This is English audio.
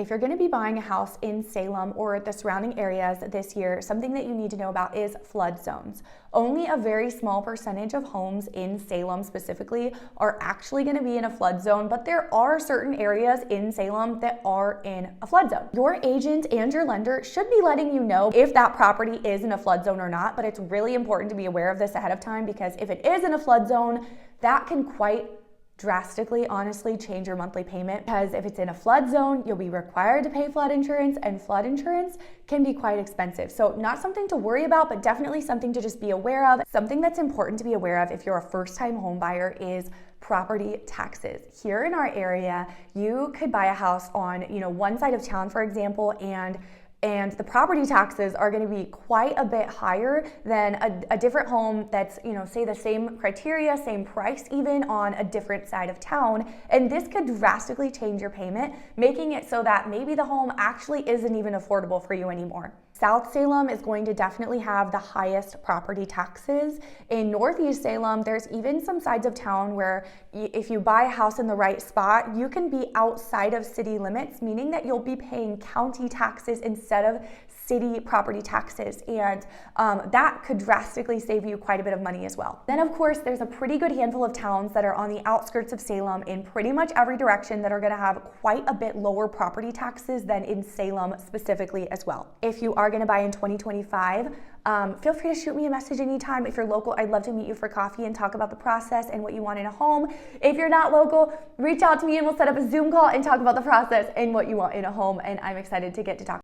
If you're going to be buying a house in Salem or the surrounding areas this year, something that you need to know about is flood zones. Only a very small percentage of homes in Salem specifically are actually going to be in a flood zone, but there are certain areas in Salem that are in a flood zone. Your agent and your lender should be letting you know if that property is in a flood zone or not, but it's really important to be aware of this ahead of time, because if it is in a flood zone, that can quite drastically, honestly, change your monthly payment. Because if it's in a flood zone, you'll be required to pay flood insurance, and flood insurance can be quite expensive. So not something to worry about, but definitely something to just be aware of. Something that's important to be aware of if you're a first-time home buyer is property taxes. Here in our area, you could buy a house on, one side of town, for example, and the property taxes are going to be quite a bit higher than a different home that's, say the same criteria, same price even, on a different side of town. And this could drastically change your payment, making it so that maybe the home actually isn't even affordable for you anymore. South Salem is going to definitely have the highest property taxes. In Northeast Salem, there's even some sides of town where if you buy a house in the right spot, you can be outside of city limits, meaning that you'll be paying county taxes instead of city property taxes, and that could drastically save you quite a bit of money as well. Then of course, there's a pretty good handful of towns that are on the outskirts of Salem in pretty much every direction that are going to have quite a bit lower property taxes than in Salem specifically as well. If you are going to buy in 2025, feel free to shoot me a message anytime. If you're local, I'd love to meet you for coffee and talk about the process and what you want in a home. If you're not local, reach out to me and we'll set up a Zoom call and talk about the process and what you want in a home, and I'm excited to get to talk